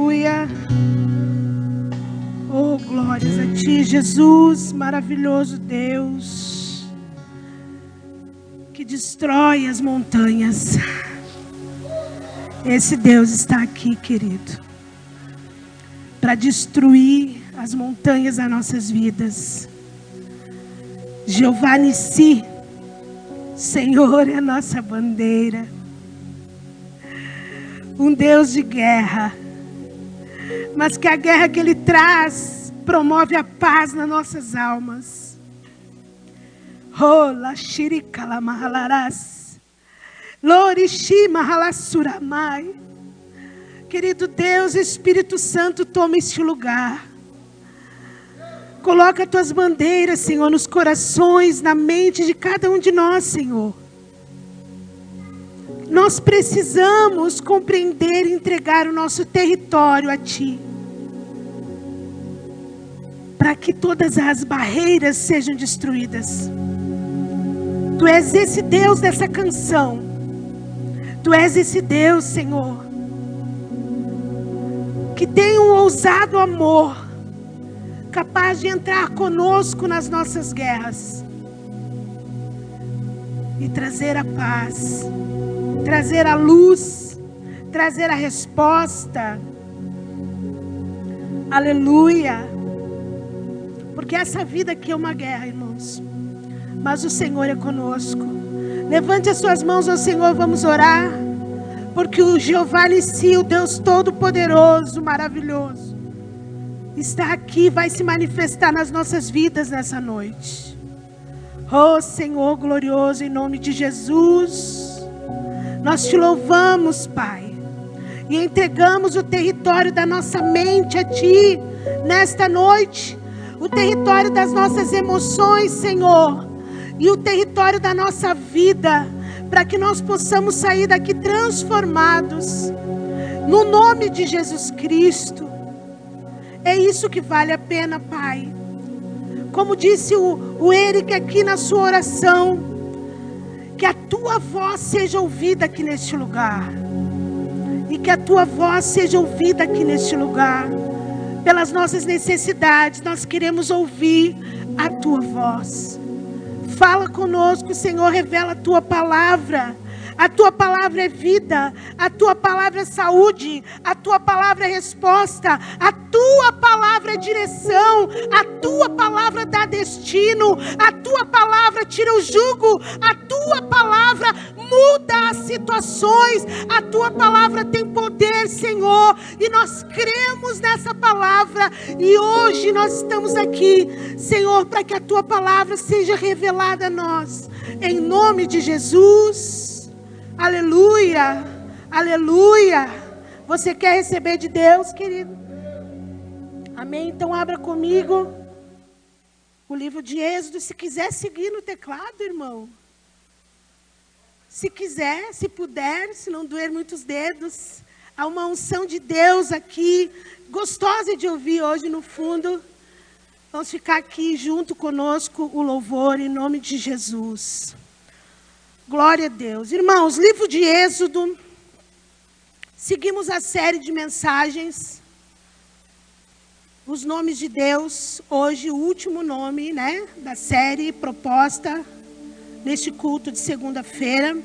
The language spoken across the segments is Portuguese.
Aleluia. Oh, glórias a Ti, Jesus, maravilhoso Deus, que destrói as montanhas. Esse Deus está aqui, querido, para destruir as montanhas das nossas vidas. Jeová Nissi, Senhor é a nossa bandeira. Um Deus de guerra, mas que a guerra que Ele traz promove a paz nas nossas almas. Rola shirikala mahalaras, lorishi mahalassuramai. Querido Deus, Espírito Santo, toma este lugar. Coloca Tuas bandeiras, Senhor, nos corações, na mente de cada um de nós, Senhor. Nós precisamos compreender e entregar o nosso território a Ti, para que todas as barreiras sejam destruídas. Tu és esse Deus dessa canção. Tu és esse Deus, Senhor, que tem um ousado amor, capaz de entrar conosco nas nossas guerras e trazer a paz, trazer a luz, trazer a resposta. Aleluia. Porque essa vida aqui é uma guerra, irmãos, mas o Senhor é conosco. Levante as suas mãos ao Senhor, vamos orar. Porque o Jeová Nissi, o Deus Todo-Poderoso, maravilhoso, está aqui, vai se manifestar nas nossas vidas nessa noite. Oh Senhor glorioso, em nome de Jesus, nós Te louvamos, Pai, e entregamos o território da nossa mente a Ti, nesta noite, o território das nossas emoções, Senhor, e o território da nossa vida, para que nós possamos sair daqui transformados, no nome de Jesus Cristo. É isso que vale a pena, Pai. Como disse o Eric aqui na sua oração, que a Tua voz seja ouvida aqui neste lugar. E que a Tua voz seja ouvida aqui neste lugar. Pelas nossas necessidades, nós queremos ouvir a Tua voz. Fala conosco, Senhor, revela a Tua palavra. A Tua palavra é vida, a Tua palavra é saúde, a Tua palavra é resposta, a Tua palavra é direção, a Tua palavra dá destino, a Tua palavra tira o jugo, a Tua palavra muda as situações, a Tua palavra tem poder, Senhor, e nós cremos nessa palavra, e hoje nós estamos aqui, Senhor, para que a Tua palavra seja revelada a nós, em nome de Jesus. Aleluia, aleluia. Você quer receber de Deus, querido? Amém? Então abra comigo o livro de Êxodo. Se quiser seguir no teclado, irmão. Se quiser, se puder, se não doer muitos dedos. Há uma unção de Deus aqui, gostosa de ouvir hoje no fundo. Vamos ficar aqui junto conosco o louvor em nome de Jesus. Glória a Deus. Irmãos, livro de Êxodo. Seguimos a série de mensagens. Os nomes de Deus. Hoje o último nome, né, da série proposta neste culto de segunda-feira.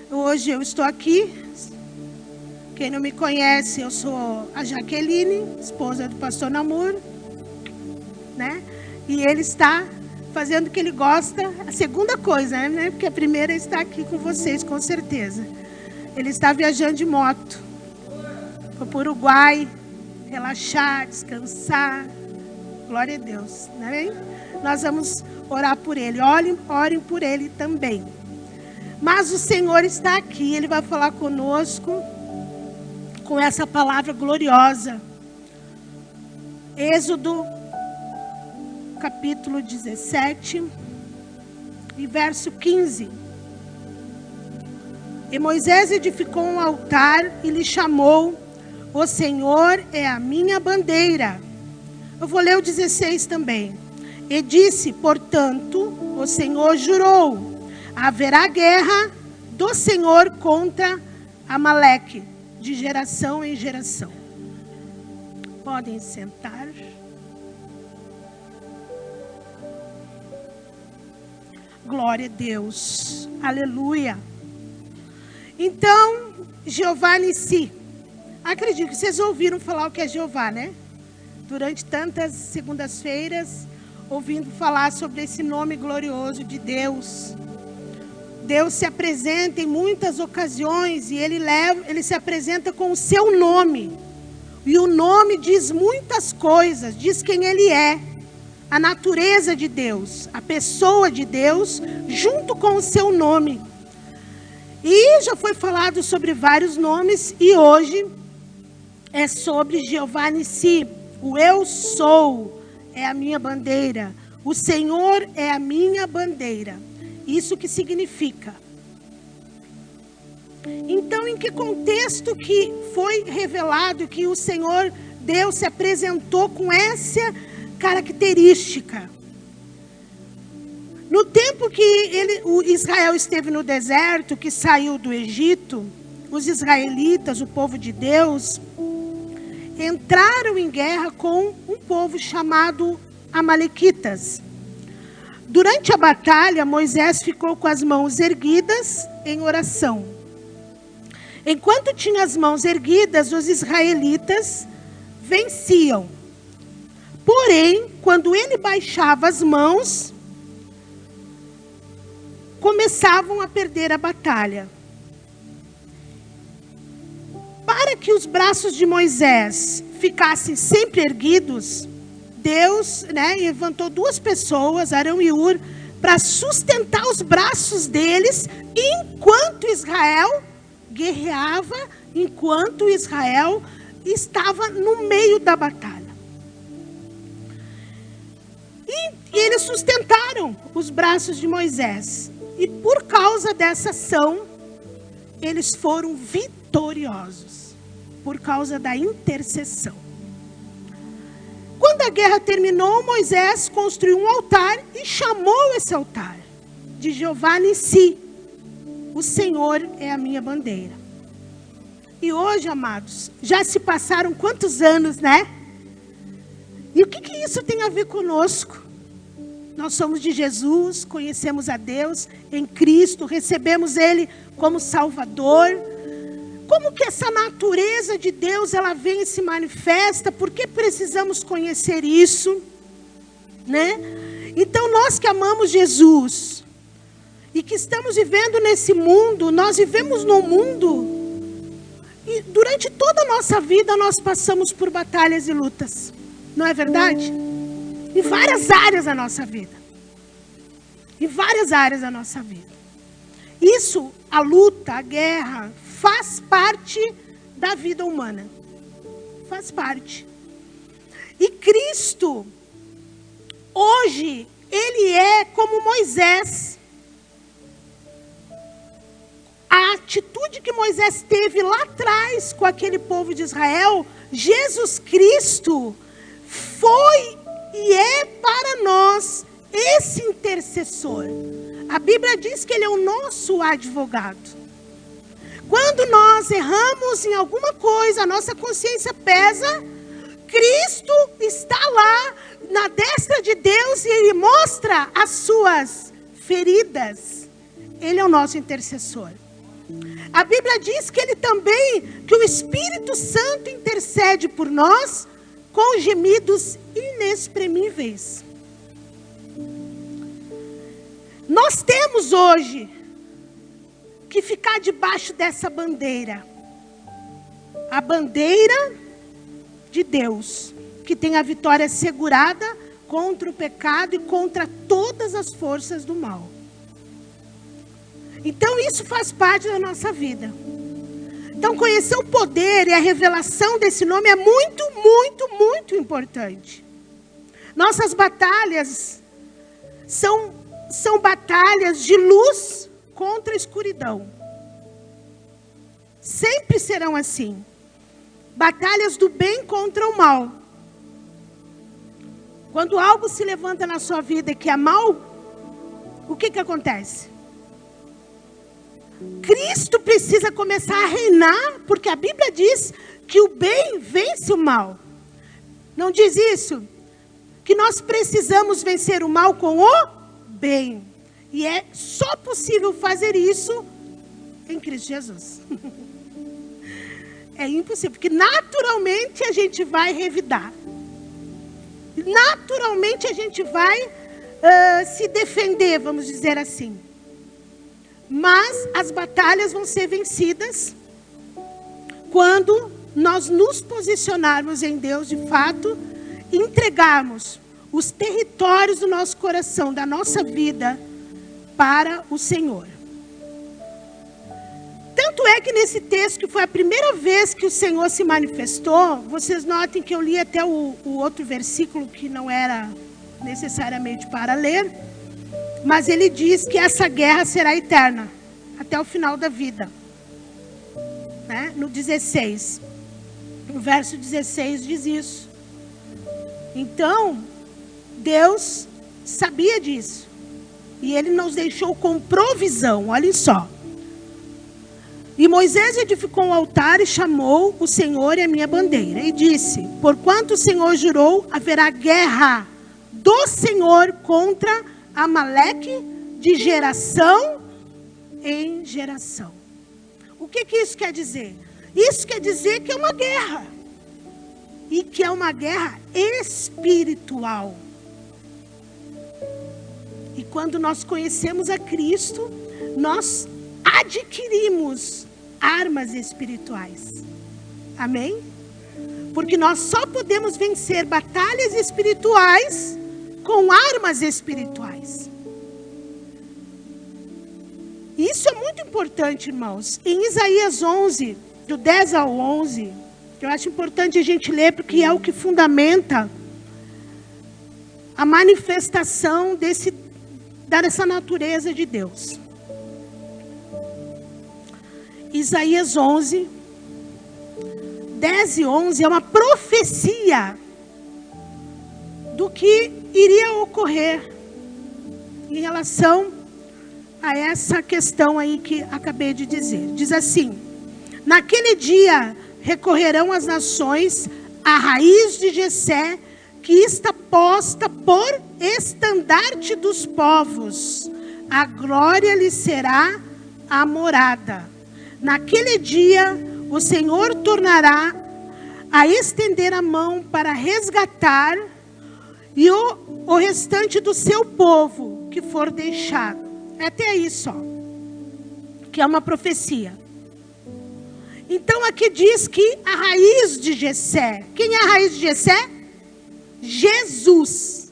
Hoje eu estou aqui. Quem não me conhece, eu sou a Jaqueline, esposa do pastor Namur, né? E ele está fazendo o que ele gosta, a segunda coisa, né? Porque a primeira é estar aqui com vocês, com certeza. Ele está viajando de moto. Foi para o Uruguai, relaxar, descansar. Glória a Deus, né? Nós vamos orar por ele. Orem por ele também. Mas o Senhor está aqui, Ele vai falar conosco com essa palavra gloriosa. Êxodo capítulo 17 e verso 15. E Moisés edificou um altar e lhe chamou: o Senhor é a minha bandeira. Eu vou ler o 16 também. E disse: portanto, o Senhor jurou: haverá guerra do Senhor contra Amaleque, de geração em geração. Podem sentar. Glória a Deus. Aleluia. Então, Jeová Nissi. Acredito que vocês ouviram falar o que é Jeová, né? Durante tantas segundas-feiras, ouvindo falar sobre esse nome glorioso de Deus. Deus se apresenta em muitas ocasiões e ele se apresenta com o seu nome. E o nome diz muitas coisas, diz quem ele é, a natureza de Deus, a pessoa de Deus, junto com o seu nome. E já foi falado sobre vários nomes e hoje é sobre Jeová Nissi. O eu sou é a minha bandeira, o Senhor é a minha bandeira. Isso que significa. Então, em que contexto que foi revelado que o Senhor Deus se apresentou com essa característica? No tempo que o Israel esteve no deserto, que saiu do Egito, os israelitas, o povo de Deus, entraram em guerra com um povo chamado Amalequitas. Durante a batalha, Moisés ficou com as mãos erguidas em oração. Enquanto tinha as mãos erguidas, os israelitas venciam. Porém, quando ele baixava as mãos, começavam a perder a batalha. Para que os braços de Moisés ficassem sempre erguidos, Deus, levantou duas pessoas, Arão e Ur, para sustentar os braços deles enquanto Israel guerreava, enquanto Israel estava no meio da batalha. E eles sustentaram os braços de Moisés. E por causa dessa ação, eles foram vitoriosos, por causa da intercessão. Quando a guerra terminou, Moisés construiu um altar e chamou esse altar de Jeová Nissi. O Senhor é a minha bandeira. E hoje, amados, já se passaram quantos anos, né? E o que isso tem a ver conosco? Nós somos de Jesus, conhecemos a Deus em Cristo, recebemos Ele como Salvador. Como que essa natureza de Deus, ela vem e se manifesta? Por que precisamos conhecer isso? Né? Então, nós que amamos Jesus e que estamos vivendo nesse mundo, nós vivemos num mundo e durante toda a nossa vida nós passamos por batalhas e lutas. Não é verdade? Em várias áreas da nossa vida. Em várias áreas da nossa vida. Isso, a luta, a guerra, faz parte da vida humana. Faz parte. E Cristo, hoje, Ele é como Moisés. A atitude que Moisés teve lá atrás com aquele povo de Israel, Jesus Cristo foi e é para nós esse intercessor. A Bíblia diz que Ele é o nosso advogado. Quando nós erramos em alguma coisa, a nossa consciência pesa, Cristo está lá na destra de Deus e Ele mostra as suas feridas. Ele é o nosso intercessor. A Bíblia diz que Ele também, que o Espírito Santo intercede por nós com gemidos inexprimíveis. Nós temos hoje que ficar debaixo dessa bandeira. A bandeira de Deus, que tem a vitória assegurada contra o pecado e contra todas as forças do mal. Então isso faz parte da nossa vida. Então conhecer o poder e a revelação desse nome é muito, muito, muito importante. Nossas batalhas são batalhas de luz contra a escuridão. Sempre serão assim. Batalhas do bem contra o mal. Quando algo se levanta na sua vida que é mal, o que acontece? Cristo precisa começar a reinar, porque a Bíblia diz que o bem vence o mal. Não diz isso? Que nós precisamos vencer o mal com o bem. E é só possível fazer isso em Cristo Jesus. É impossível, porque naturalmente a gente vai revidar. Naturalmente a gente vai se defender, vamos dizer assim. Mas as batalhas vão ser vencidas quando nós nos posicionarmos em Deus de fato, entregarmos os territórios do nosso coração, da nossa vida, para o Senhor. Tanto é que nesse texto, que foi a primeira vez que o Senhor se manifestou, vocês notem que eu li até o outro versículo que não era necessariamente para ler, mas ele diz que essa guerra será eterna, até o final da vida. Né? No 16, no verso 16 diz isso. Então, Deus sabia disso. E Ele nos deixou com provisão, olhem só. E Moisés edificou um altar e chamou o Senhor e a minha bandeira. E disse, porquanto o Senhor jurou, haverá guerra do Senhor contra Amaleque de geração em geração. O que isso quer dizer? Isso quer dizer que é uma guerra. E que é uma guerra espiritual. E quando nós conhecemos a Cristo, nós adquirimos armas espirituais. Amém? Porque nós só podemos vencer batalhas espirituais com armas espirituais. Isso é muito importante, irmãos. Em Isaías 11, do 10 ao 11, eu acho importante a gente ler, porque é o que fundamenta a manifestação dessa natureza de Deus. Isaías 11, 10 e 11 é uma profecia do que iria ocorrer em relação a essa questão aí que acabei de dizer. Diz assim, naquele dia recorrerão as nações à raiz de Jessé, que está posta por estandarte dos povos. A glória lhe será a morada. Naquele dia, o Senhor tornará a estender a mão para resgatar e o restante do seu povo que for deixado. É até aí só, que é uma profecia. Então aqui diz que a raiz de Jessé, quem é a raiz de Jessé? Jesus.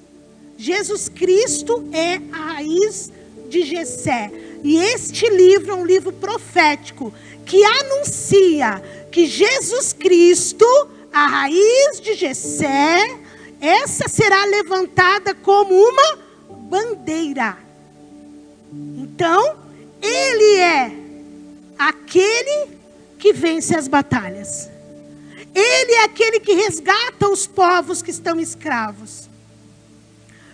Jesus Cristo é a raiz de Jessé. E este livro é um livro profético que anuncia que Jesus Cristo, a raiz de Jessé, essa será levantada como uma bandeira. Então, ele é aquele que vence as batalhas. Ele é aquele que resgata os povos que estão escravos.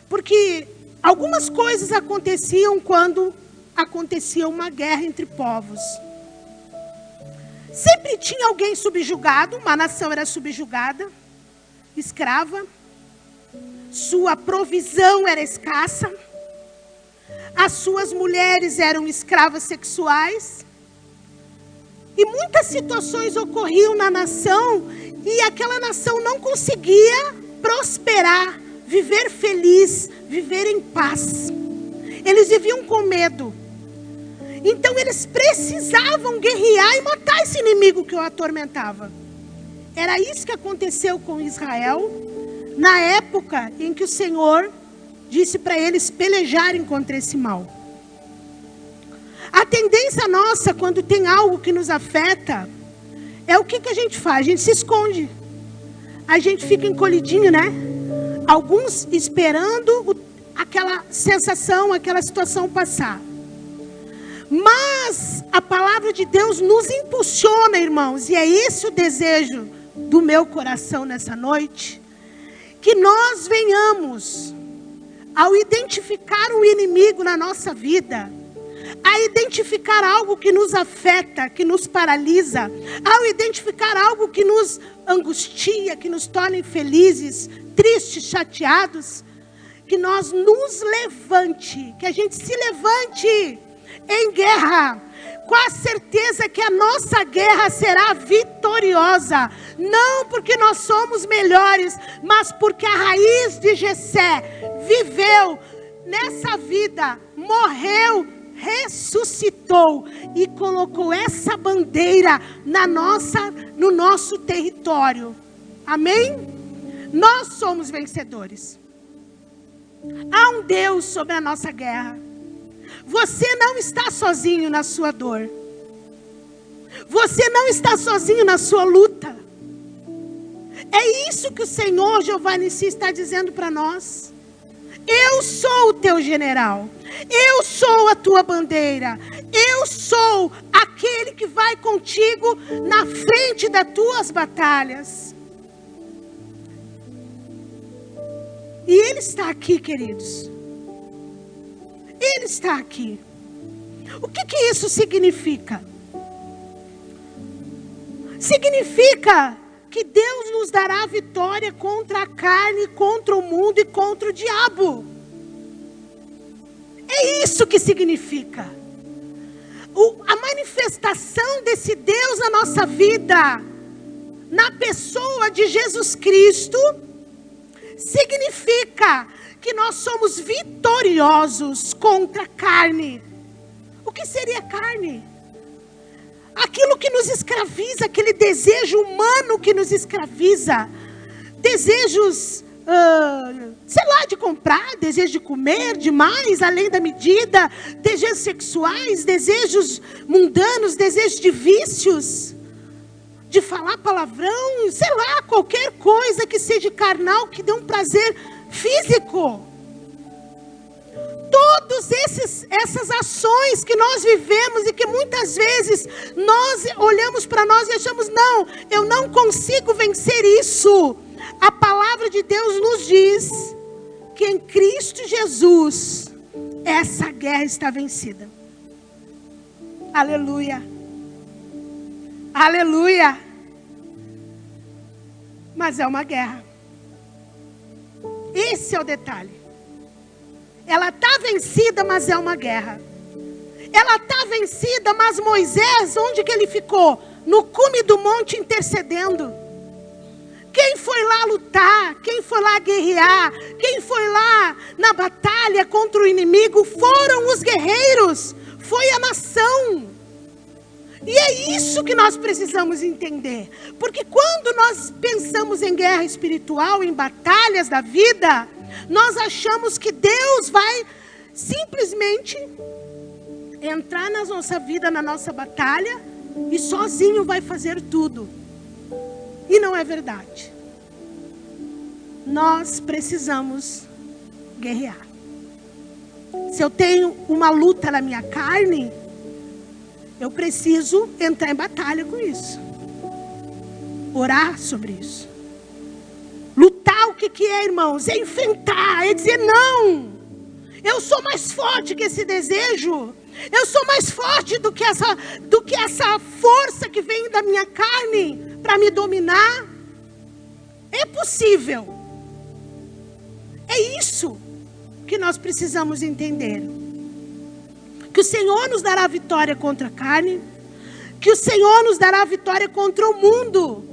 Porque algumas coisas aconteciam quando acontecia uma guerra entre povos. Sempre tinha alguém subjugado, uma nação era subjugada, escrava. Sua provisão era escassa. As suas mulheres eram escravas sexuais. E muitas situações ocorriam na nação e aquela nação não conseguia prosperar, viver feliz, viver em paz. Eles viviam com medo. Então eles precisavam guerrear e matar esse inimigo que o atormentava. Era isso que aconteceu com Israel na época em que o Senhor disse para eles pelejarem contra esse mal. A tendência nossa, quando tem algo que nos afeta, é o que a gente faz? A gente se esconde. A gente fica encolhidinho, né? Alguns esperando aquela sensação, aquela situação passar. Mas a palavra de Deus nos impulsiona, irmãos. E é esse o desejo do meu coração nessa noite. Que nós venhamos, ao identificar um inimigo na nossa vida, a identificar algo que nos afeta, que nos paralisa, ao identificar algo que nos angustia, que nos torna infelizes, tristes, chateados, que nós nos levante, que a gente se levante em guerra, com a certeza que a nossa guerra será vitoriosa, não porque nós somos melhores, mas porque a raiz de Jessé viveu nessa vida, morreu, ressuscitou e colocou essa bandeira no nosso território. Amém? Nós somos vencedores. Há um Deus sobre a nossa guerra. Você não está sozinho na sua dor. Você não está sozinho na sua luta. É isso que o Senhor Jeová Nissi está dizendo para nós. Eu sou o teu general. Eu sou a tua bandeira. Eu sou aquele que vai contigo na frente das tuas batalhas. E Ele está aqui, queridos. Ele está aqui. O que isso significa? Significa que Deus nos dará vitória contra a carne, contra o mundo e contra o diabo. É isso que significa. A manifestação desse Deus na nossa vida, na pessoa de Jesus Cristo, significa que nós somos vitoriosos contra a carne. O que seria carne? Aquilo que nos escraviza, aquele desejo humano que nos escraviza. Desejos, sei lá, de comprar, desejo de comer demais, além da medida. Desejos sexuais, desejos mundanos, desejos de vícios. De falar palavrão, sei lá, qualquer coisa que seja carnal, que dê um prazer físico. Todas essas ações que nós vivemos e que muitas vezes nós olhamos para nós e achamos, não, eu não consigo vencer isso. A palavra de Deus nos diz que em Cristo Jesus essa guerra está vencida. Aleluia. Aleluia. Mas é uma guerra. Esse é o detalhe. Ela está vencida, mas é uma guerra. Ela está vencida, mas Moisés, onde que ele ficou? No cume do monte intercedendo. Quem foi lá lutar? Quem foi lá guerrear? Quem foi lá na batalha contra o inimigo? Foram os guerreiros. Foi a nação. E é isso que nós precisamos entender. Porque quando nós pensamos em guerra espiritual, em batalhas da vida, nós achamos que Deus vai simplesmente entrar na nossa vida, na nossa batalha, e sozinho vai fazer tudo. E não é verdade. Nós precisamos guerrear. Se eu tenho uma luta na minha carne, eu preciso entrar em batalha com isso. Orar sobre isso. Lutar, o que é, irmãos? É enfrentar, é dizer não. Eu sou mais forte que esse desejo. Eu sou mais forte do que essa força que vem da minha carne para me dominar. É possível. É isso que nós precisamos entender. Que o Senhor nos dará vitória contra a carne. Que o Senhor nos dará vitória contra o mundo.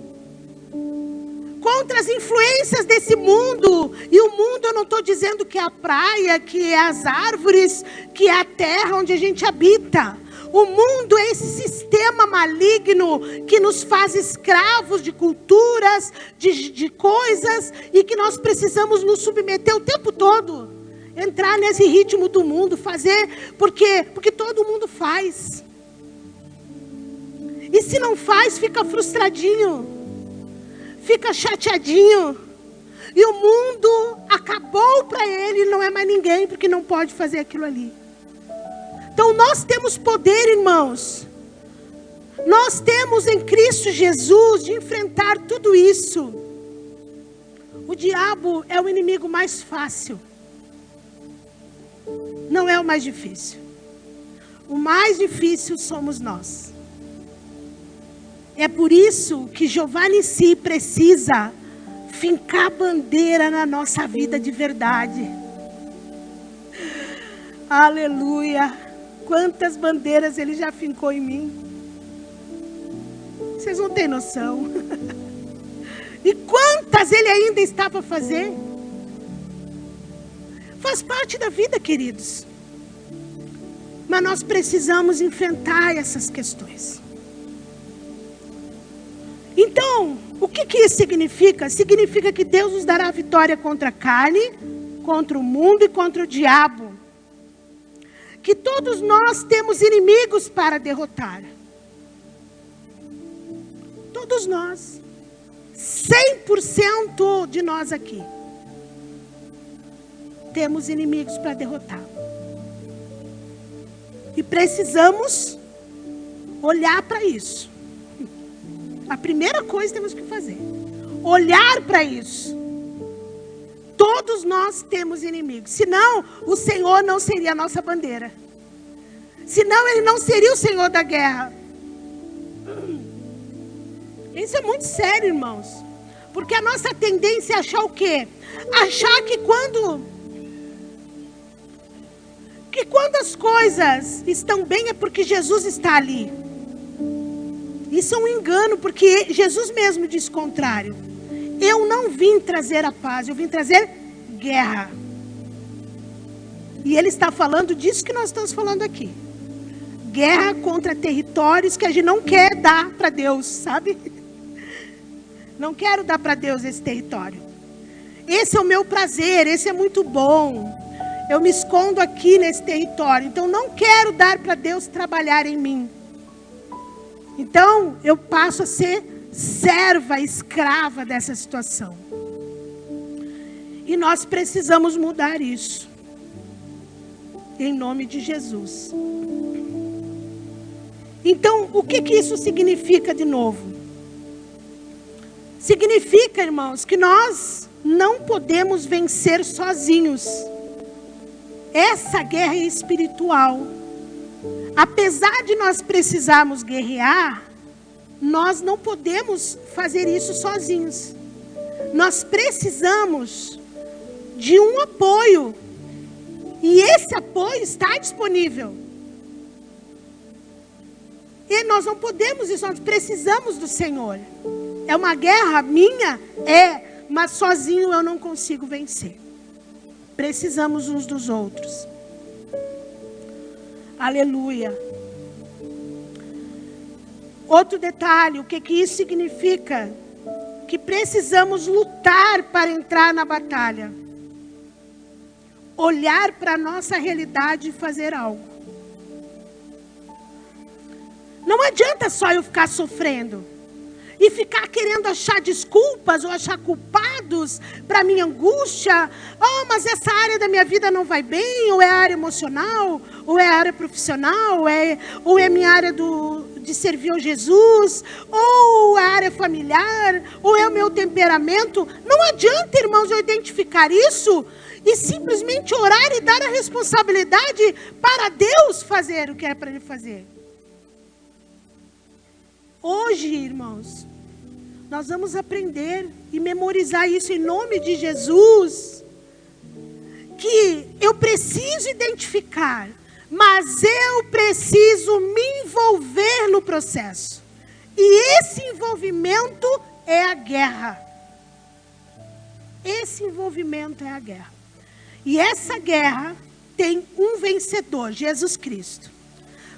Contra as influências desse mundo. E o mundo, eu não estou dizendo que é a praia, que é as árvores, que é a terra onde a gente habita. O mundo é esse sistema maligno que nos faz escravos de culturas, de coisas, e que nós precisamos nos submeter o tempo todo. Entrar nesse ritmo do mundo, fazer, porque todo mundo faz. E se não faz, fica frustradinho, fica chateadinho. E o mundo acabou para ele, não é mais ninguém, porque não pode fazer aquilo ali. Então nós temos poder, irmãos. Nós temos em Cristo Jesus de enfrentar tudo isso. O diabo é o inimigo mais fácil. Não é o mais difícil. O mais difícil somos nós. É por isso que Jeová Nissi precisa fincar bandeira na nossa vida de verdade. Aleluia. Quantas bandeiras Ele já fincou em mim. Vocês não têm noção. E quantas Ele ainda está para fazer. Faz parte da vida, queridos. Mas nós precisamos enfrentar essas questões. Então, o que isso significa? Significa que Deus nos dará vitória contra a carne, contra o mundo e contra o diabo. Que todos nós temos inimigos para derrotar. Todos nós. 100% de nós aqui. Temos inimigos para derrotar. E precisamos olhar para isso. A primeira coisa que temos que fazer. Olhar para isso. Todos nós temos inimigos. Senão, o Senhor não seria a nossa bandeira. Senão, Ele não seria o Senhor da guerra. Isso é muito sério, irmãos. Porque a nossa tendência é achar o quê? Achar que quando as coisas estão bem é porque Jesus está ali. Isso é um engano, porque Jesus mesmo disse o contrário. Eu não vim trazer a paz, eu vim trazer guerra. E Ele está falando disso que nós estamos falando aqui. Guerra contra territórios que a gente não quer dar para Deus, sabe? Não quero dar para Deus esse território. Esse é o meu prazer, esse é muito bom. Eu me escondo aqui nesse território. Então não quero dar para Deus trabalhar em mim. Então eu passo a ser serva, escrava dessa situação. E nós precisamos mudar isso. Em nome de Jesus. Então, o que isso significa de novo? Significa, irmãos, que nós não podemos vencer sozinhos. Essa guerra é espiritual. Apesar de nós precisarmos guerrear, nós não podemos fazer isso sozinhos. Nós precisamos de um apoio. E esse apoio está disponível. E nós não podemos isso, nós precisamos do Senhor. É uma guerra minha? É, mas sozinho eu não consigo vencer. Precisamos uns dos outros. Aleluia. Outro detalhe, o que isso significa? Que precisamos lutar para entrar na batalha. Olhar para a nossa realidade e fazer algo. Não adianta só eu ficar sofrendo. E ficar querendo achar desculpas ou achar culpados para minha angústia. Oh, mas essa área da minha vida não vai bem. Ou é a área emocional. Ou é a área profissional. Ou é minha área de servir ao Jesus. Ou a área familiar. Ou é o meu temperamento. Não adianta, irmãos, eu identificar isso. E simplesmente orar e dar a responsabilidade para Deus fazer o que é para Ele fazer. Hoje, irmãos, nós vamos aprender e memorizar isso em nome de Jesus. Que eu preciso identificar, mas eu preciso me envolver no processo. E esse envolvimento é a guerra. Esse envolvimento é a guerra. E essa guerra tem um vencedor, Jesus Cristo.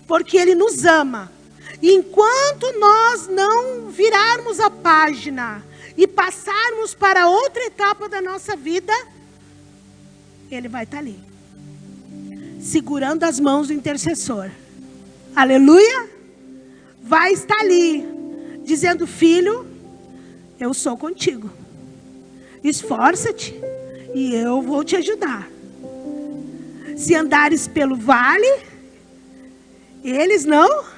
Porque Ele nos ama. E enquanto nós não virarmos a página e passarmos para outra etapa da nossa vida, Ele vai estar ali. Segurando as mãos do intercessor. Aleluia! Vai estar ali. Dizendo, filho, eu sou contigo. Esforça-te e eu vou te ajudar. Se andares pelo vale, eles não...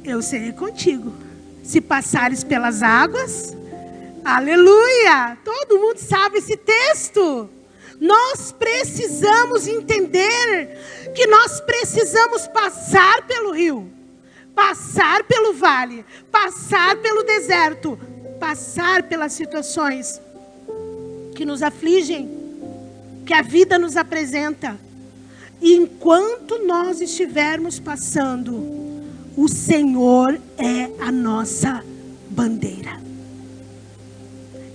eu serei contigo. Se passares pelas águas, aleluia! Todo mundo sabe esse texto. Nós precisamos entender que nós precisamos passar pelo rio, passar pelo vale, passar pelo deserto, passar pelas situações que nos afligem, que a vida nos apresenta. E enquanto nós estivermos passando, o Senhor é a nossa bandeira.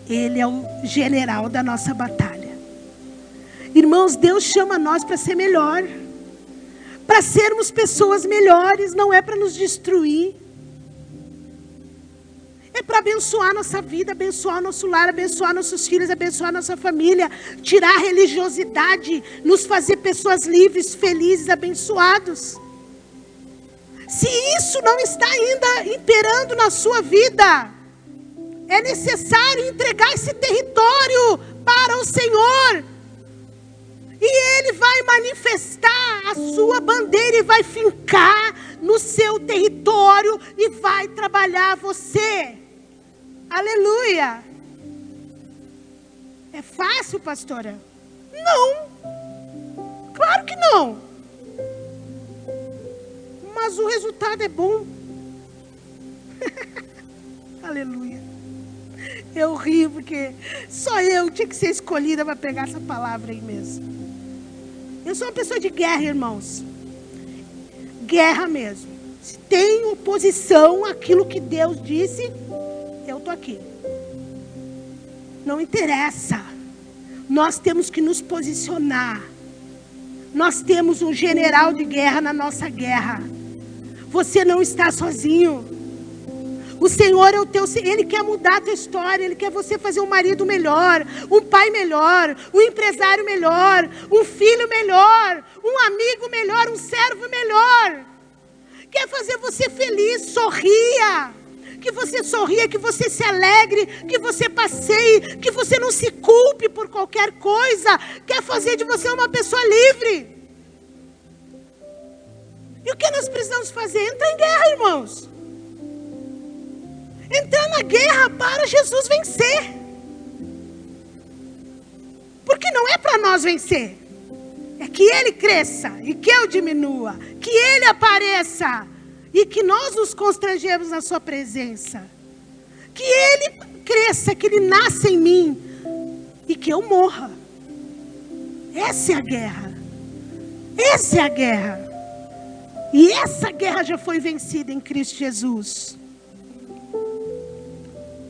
Ele é o general da nossa batalha. Irmãos, Deus chama nós para ser melhor, para sermos pessoas melhores, não é para nos destruir. É para abençoar nossa vida, abençoar nosso lar, abençoar nossos filhos, abençoar nossa família, tirar a religiosidade, nos fazer pessoas livres, felizes, abençoados. Se isso não está ainda imperando na sua vida, é necessário entregar esse território para o Senhor. E Ele vai manifestar a sua bandeira e vai fincar no seu território e vai trabalhar você. Aleluia! É fácil, pastora? Não. Claro que não. Mas o resultado é bom. Aleluia. Eu rio porque só eu tinha que ser escolhida para pegar essa palavra aí mesmo. Eu sou uma pessoa de guerra, irmãos. Guerra mesmo. Se tem oposição àquilo que Deus disse, eu estou aqui. Não interessa. Nós temos que nos posicionar. Nós temos um general de guerra na nossa guerra. Você não está sozinho. O Senhor é o teu, Ele quer mudar a tua história, Ele quer você fazer um marido melhor, um pai melhor, um empresário melhor, um filho melhor, um amigo melhor, um servo melhor. Quer fazer você feliz, sorria. Que você sorria, que você se alegre, que você passeie, que você não se culpe por qualquer coisa. Quer fazer de você uma pessoa livre. E o que nós precisamos fazer? Entrar em guerra, irmãos. Entrar na guerra para Jesus vencer. Porque não é para nós vencer. É que Ele cresça e que eu diminua. Que Ele apareça e que nós nos constrangemos na sua presença. Que Ele cresça, que Ele nasça em mim e que eu morra. Essa é a guerra. Essa é a guerra. E essa guerra já foi vencida em Cristo Jesus.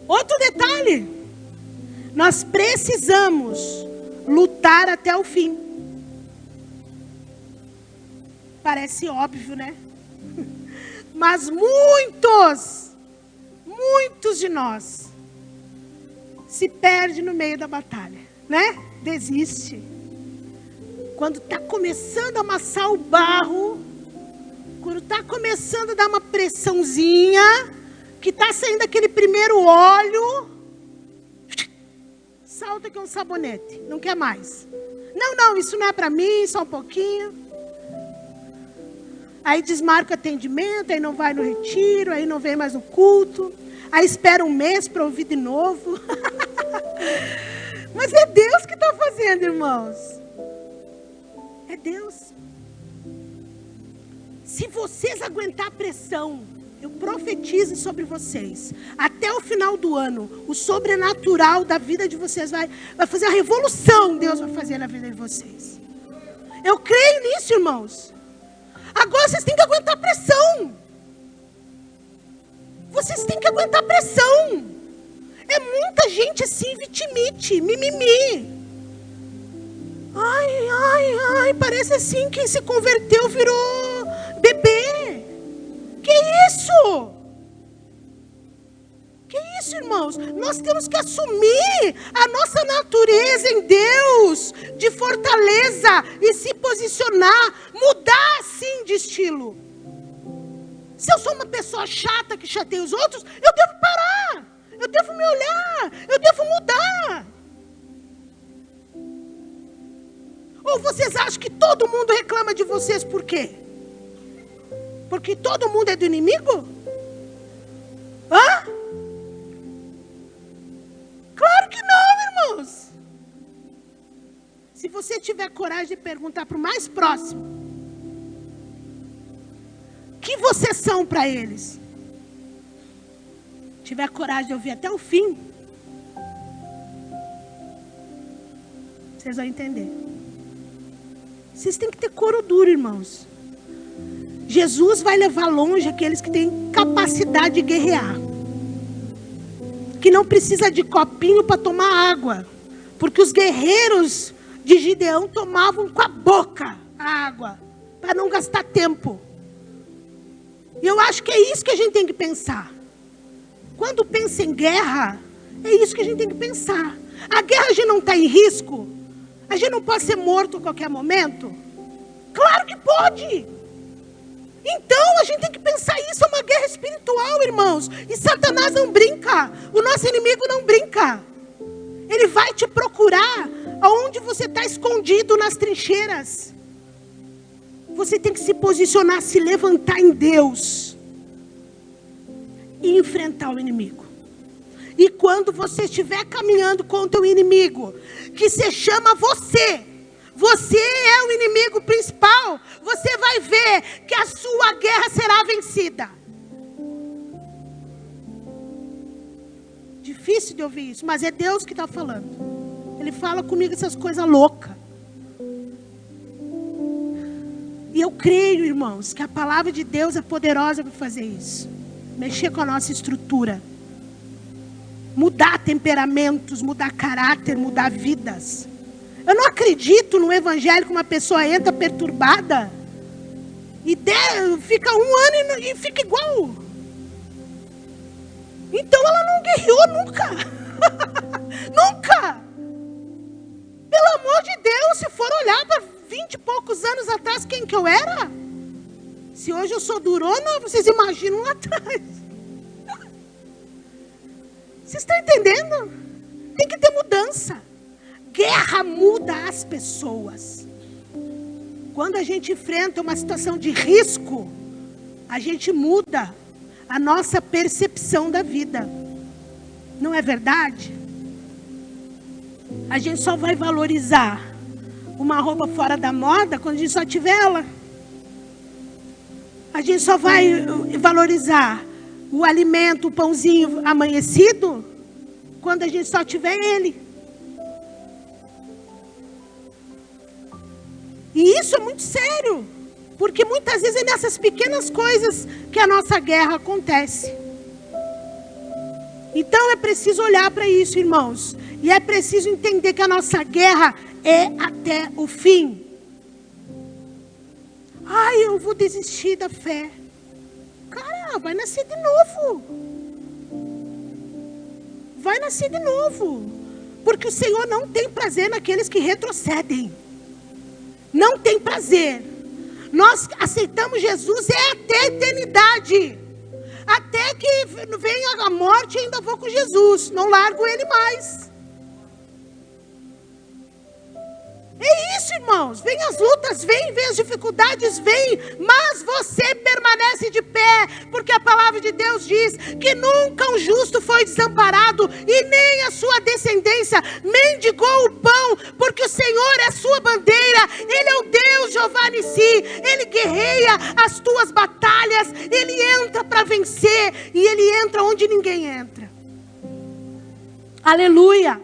Outro detalhe. Nós precisamos lutar até o fim. Parece óbvio, né? Mas muitos de nós se perdem no meio da batalha, né? Desiste. Quando está começando a amassar o barro, quando está começando a dar uma pressãozinha, que está saindo aquele primeiro óleo, salta que é um sabonete, não quer mais. Não, isso não é para mim, só um pouquinho. Aí desmarca o atendimento, aí não vai no retiro, aí não vem mais no culto. Aí espera um mês para ouvir de novo. Mas é Deus que está fazendo, irmãos. É Deus. Se vocês aguentar a pressão, eu profetizo sobre vocês. Até o final do ano, o sobrenatural da vida de vocês vai fazer a revolução. Deus vai fazer na vida de vocês. Eu creio nisso, irmãos. Agora vocês têm que aguentar a pressão. Vocês têm que aguentar a pressão. É muita gente assim, vitimite, mimimi. Ai, parece assim que se converteu, virou bebê. Que isso? Que isso, irmãos? Nós temos que assumir a nossa natureza em Deus, de fortaleza, e se posicionar, mudar assim de estilo. Se eu sou uma pessoa chata que chateia os outros, eu devo parar, eu devo me olhar, eu devo mudar. Ou vocês acham que todo mundo reclama de vocês por quê? Porque todo mundo é do inimigo? Hã? Claro que não, irmãos. Se você tiver coragem de perguntar para o mais próximo, que possessão para eles. Se tiver coragem de ouvir até o fim, vocês vão entender. Vocês têm que ter couro duro, irmãos. Jesus vai levar longe aqueles que têm capacidade de guerrear. Que não precisa de copinho para tomar água. Porque os guerreiros de Gideão tomavam com a boca a água. Para não gastar tempo. E eu acho que é isso que a gente tem que pensar. Quando pensa em guerra, é isso que a gente tem que pensar. A guerra, a gente não está em risco? A gente não pode ser morto a qualquer momento? Claro que pode! Então, a gente tem que pensar isso, é uma guerra espiritual, irmãos. E Satanás não brinca. O nosso inimigo não brinca. Ele vai te procurar aonde você está escondido nas trincheiras. Você tem que se posicionar, se levantar em Deus. E enfrentar o inimigo. E quando você estiver caminhando contra o inimigo, que se chama você... Você é o inimigo principal. Você vai ver que a sua guerra será vencida. Difícil de ouvir isso, mas é Deus que está falando. Ele fala comigo essas coisas loucas. E eu creio, irmãos, que a palavra de Deus é poderosa para fazer isso. Mexer com a nossa estrutura. Mudar temperamentos, mudar caráter, mudar vidas. Eu não acredito no evangelho que uma pessoa entra perturbada e fica um ano e fica igual. Então ela não guerreou nunca. Nunca. Pelo amor de Deus, se for olhar para 20 e poucos anos atrás, quem que eu era? Se hoje eu sou durona, vocês imaginam lá atrás. Vocês estão entendendo? Tem que ter mudança. Guerra muda as pessoas. Quando a gente enfrenta uma situação de risco, a gente muda a nossa percepção da vida. Não é verdade? A gente só vai valorizar uma roupa fora da moda quando a gente só tiver ela. A gente só vai valorizar o alimento, o pãozinho amanhecido, quando a gente só tiver ele. E isso é muito sério, porque muitas vezes é nessas pequenas coisas que a nossa guerra acontece. Então é preciso olhar para isso, irmãos. E é preciso entender que a nossa guerra é até o fim. Ai, eu vou desistir da fé. Cara, vai nascer de novo. Vai nascer de novo. Porque o Senhor não tem prazer naqueles que retrocedem. Não tem prazer. Nós aceitamos Jesus até a eternidade. Até que venha a morte, ainda vou com Jesus. Não largo ele mais. É isso, irmãos. Vem as lutas, vem as dificuldades, vem. Mas você permanece de pé. Porque a palavra de Deus diz que nunca um justo foi desamparado. E nem a sua descendência mendigou o pão. Porque o Senhor é a sua bandeira. Ele é o Deus Jeová Nissi. Ele guerreia as tuas batalhas. Ele entra para vencer. E ele entra onde ninguém entra. Aleluia.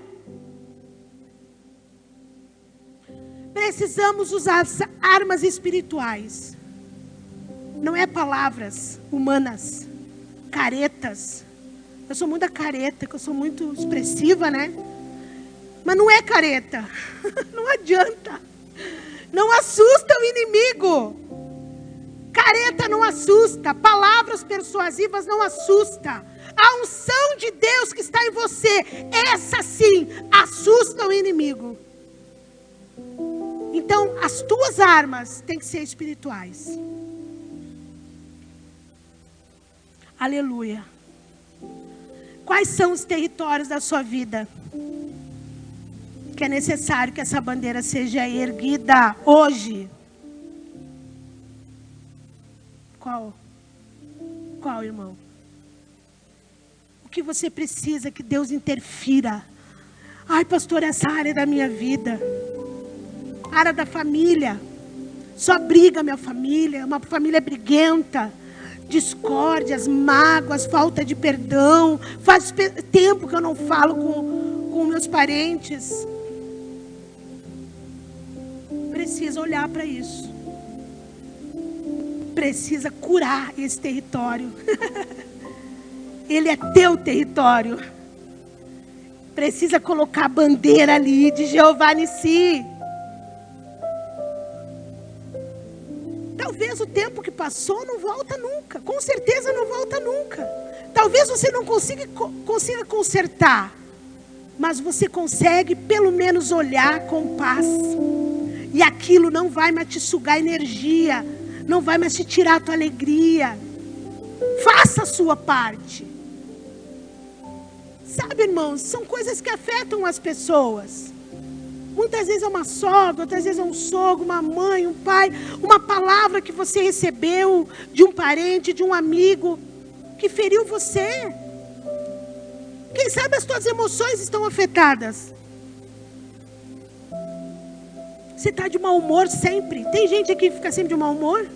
Precisamos usar armas espirituais. Não é palavras humanas, caretas. Eu sou muito careta, que eu sou muito expressiva, né? Mas não é careta. Não adianta. Não assusta o inimigo. Careta não assusta. Palavras persuasivas não assusta. A unção de Deus que está em você, essa sim, assusta o inimigo. Então, as tuas armas têm que ser espirituais. Aleluia. Quais são os territórios da sua vida que é necessário que essa bandeira seja erguida hoje? Qual? Qual, irmão? O que você precisa que Deus interfira? Ai, pastor, essa área da minha vida. Área da família. Só briga minha família. Uma família briguenta. discórdias, mágoas, falta de perdão. Faz tempo que eu não falo com meus parentes. Precisa olhar para isso. Precisa curar esse território. Ele é teu território. Precisa colocar a bandeira ali de Jeová Nissi. Talvez o tempo que passou não volta nunca. Com certeza não volta nunca. Talvez você não consiga consertar. Mas você consegue pelo menos olhar com paz. E aquilo não vai mais te sugar energia. Não vai mais te tirar a tua alegria. Faça a sua parte. Sabe, irmãos, são coisas que afetam as pessoas. Muitas vezes é uma sogra, outras vezes é um sogro, uma mãe, um pai. Uma palavra que você recebeu de um parente, de um amigo, que feriu você. Quem sabe as tuas emoções estão afetadas. Você está de mau humor sempre. Tem gente aqui que fica sempre de mau humor?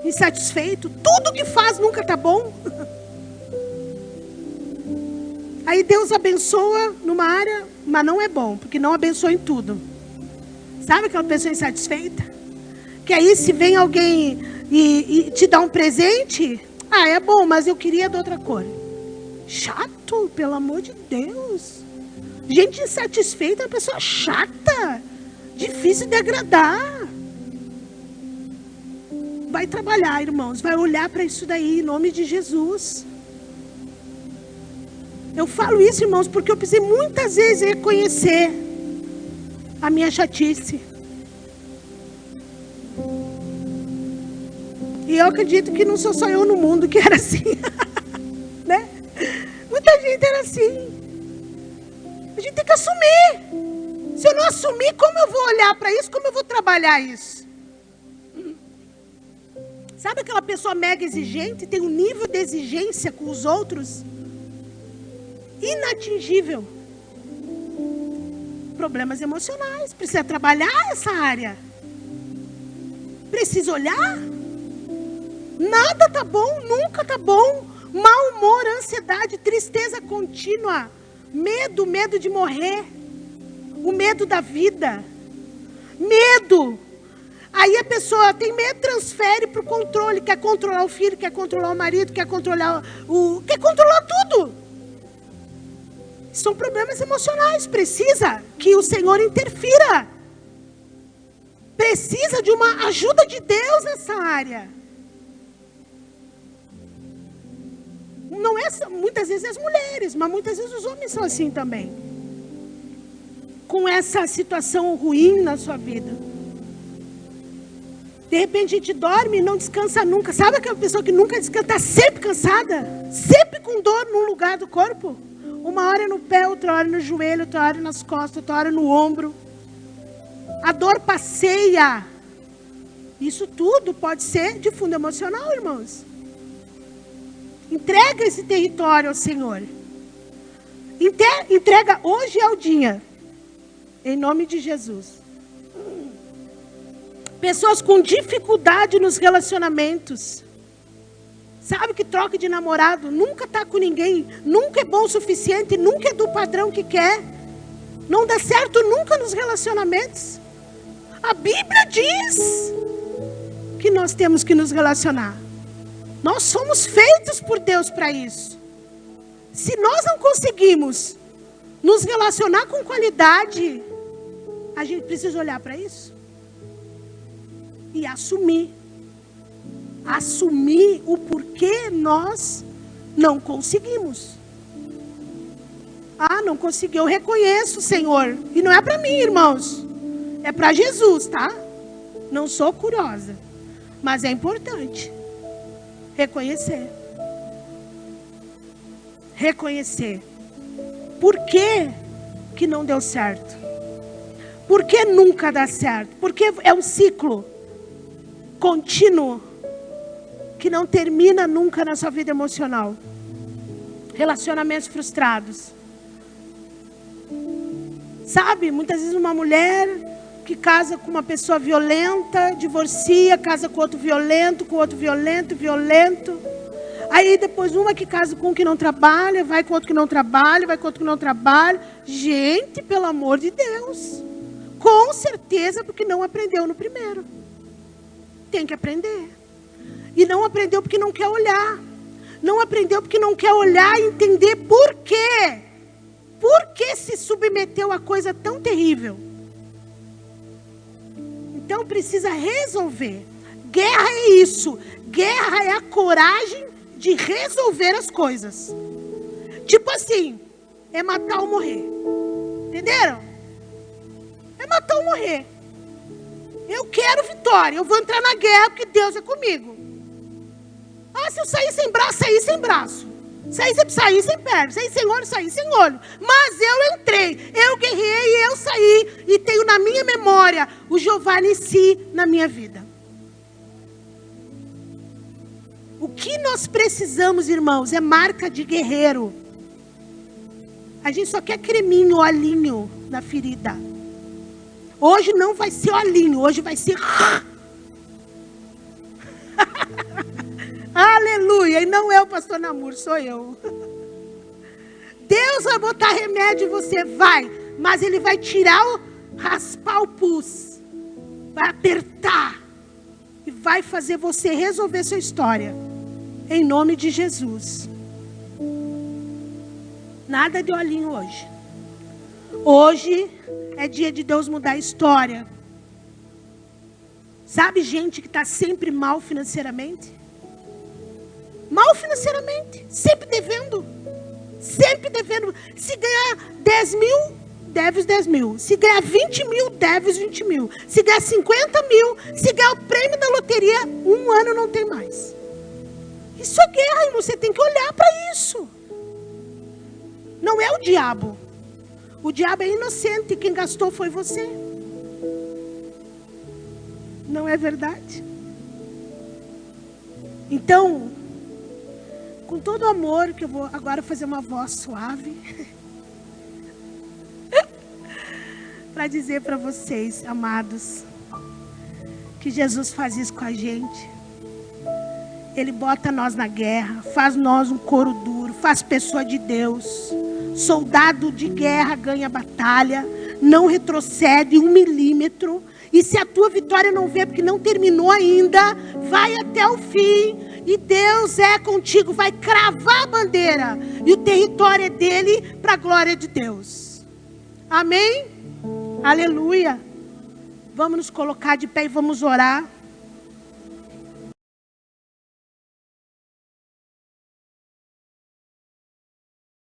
Insatisfeito. Tudo que faz nunca está bom. Aí Deus abençoa numa área, mas não é bom, porque não abençoa em tudo. Sabe aquela pessoa insatisfeita? Que aí se vem alguém e te dá um presente, é bom, mas eu queria de outra cor. Chato, pelo amor de Deus. Gente insatisfeita é uma pessoa chata, difícil de agradar. Vai trabalhar, irmãos, vai olhar para isso daí, em nome de Jesus. Eu falo isso, irmãos, porque eu precisei muitas vezes reconhecer a minha chatice. E eu acredito que não sou só eu no mundo que era assim. Né? Muita gente era assim. A gente tem que assumir. Se eu não assumir, como eu vou olhar para isso? Como eu vou trabalhar isso? Sabe aquela pessoa mega exigente, tem um nível de exigência com os outros inatingível. Problemas emocionais. Precisa trabalhar essa área. Precisa olhar. Nada tá bom, nunca tá bom. Mau humor, ansiedade, tristeza contínua. Medo de morrer. O medo da vida. Medo. Aí a pessoa tem medo, transfere para o controle. Quer controlar o filho, quer controlar o marido, quer controlar tudo. São problemas emocionais. Precisa que o Senhor interfira. Precisa de uma ajuda de Deus nessa área. Não é muitas vezes as mulheres, mas muitas vezes os homens são assim também. Com essa situação ruim na sua vida. De repente a gente dorme e não descansa nunca. Sabe aquela pessoa que nunca descansa, está sempre cansada? Sempre com dor num lugar do corpo? Uma hora no pé, outra hora no joelho, outra hora nas costas, outra hora no ombro. A dor passeia. Isso tudo pode ser de fundo emocional, irmãos. Entrega esse território ao Senhor. Entrega hoje é o dia. Em nome de Jesus. Pessoas com dificuldade nos relacionamentos. Sabe que troca de namorado, nunca está com ninguém, nunca é bom o suficiente, nunca é do padrão que quer. Não dá certo nunca nos relacionamentos. A Bíblia diz que nós temos que nos relacionar. Nós somos feitos por Deus para isso. Se nós não conseguimos nos relacionar com qualidade, a gente precisa olhar para isso. E assumir. Assumir o porquê nós não conseguimos. Não consegui. Eu reconheço, Senhor. E não é para mim, irmãos. É para Jesus, tá? Não sou curiosa. Mas é importante. Reconhecer. Reconhecer. Por que não deu certo? Por que nunca dá certo? Porque é um ciclo contínuo que não termina nunca na sua vida emocional. Relacionamentos frustrados. Sabe, muitas vezes uma mulher que casa com uma pessoa violenta, divorcia, casa com outro violento, violento. Aí depois uma que casa com um que não trabalha, vai com outro que não trabalha, vai com outro que não trabalha. Gente, pelo amor de Deus. Com certeza porque não aprendeu no primeiro. Tem que aprender. E não aprendeu porque não quer olhar. Não aprendeu porque não quer olhar e entender por quê. Por que se submeteu a coisa tão terrível? Então precisa resolver. Guerra é isso. Guerra é a coragem de resolver as coisas. Tipo assim, é matar ou morrer. Entenderam? É matar ou morrer. Eu quero vitória. Eu vou entrar na guerra porque Deus é comigo. Ah, se eu sair sem braço, sair sem braço. Sair sem perna. Sair sem olho, sair sem olho. Mas eu entrei. Eu guerrei, eu saí. E tenho na minha memória o Jeová Nissi na minha vida. O que nós precisamos, irmãos, é marca de guerreiro. A gente só quer creminho, olhinho na ferida. Hoje não vai ser olhinho, hoje vai ser... Aleluia, e não é o pastor Namur, sou eu. Deus vai botar remédio em você, vai. Mas Ele vai tirar, raspar o pus. Vai apertar. E vai fazer você resolver sua história. Em nome de Jesus. Nada de olhinho hoje. Hoje é dia de Deus mudar a história. Sabe gente que está sempre mal financeiramente? Mal financeiramente. Sempre devendo. Sempre devendo. Se ganhar 10 mil, deve os 10 mil. Se ganhar 20 mil, deve os 20 mil. Se ganhar 50 mil, se ganhar o prêmio da loteria, um ano não tem mais. Isso é guerra, irmão. Você tem que olhar para isso. Não é o diabo. O diabo é inocente. Quem gastou foi você. Não é verdade? Então, com todo o amor, que eu vou agora fazer uma voz suave. Para dizer para vocês, amados, que Jesus faz isso com a gente. Ele bota nós na guerra, faz nós um couro duro, faz pessoa de Deus. Soldado de guerra ganha batalha, não retrocede 1 milímetro. E se a tua vitória não vê, porque não terminou ainda, vai até o fim. E Deus é contigo, vai cravar a bandeira. E o território é dele para a glória de Deus. Amém? Aleluia. Vamos nos colocar de pé e vamos orar.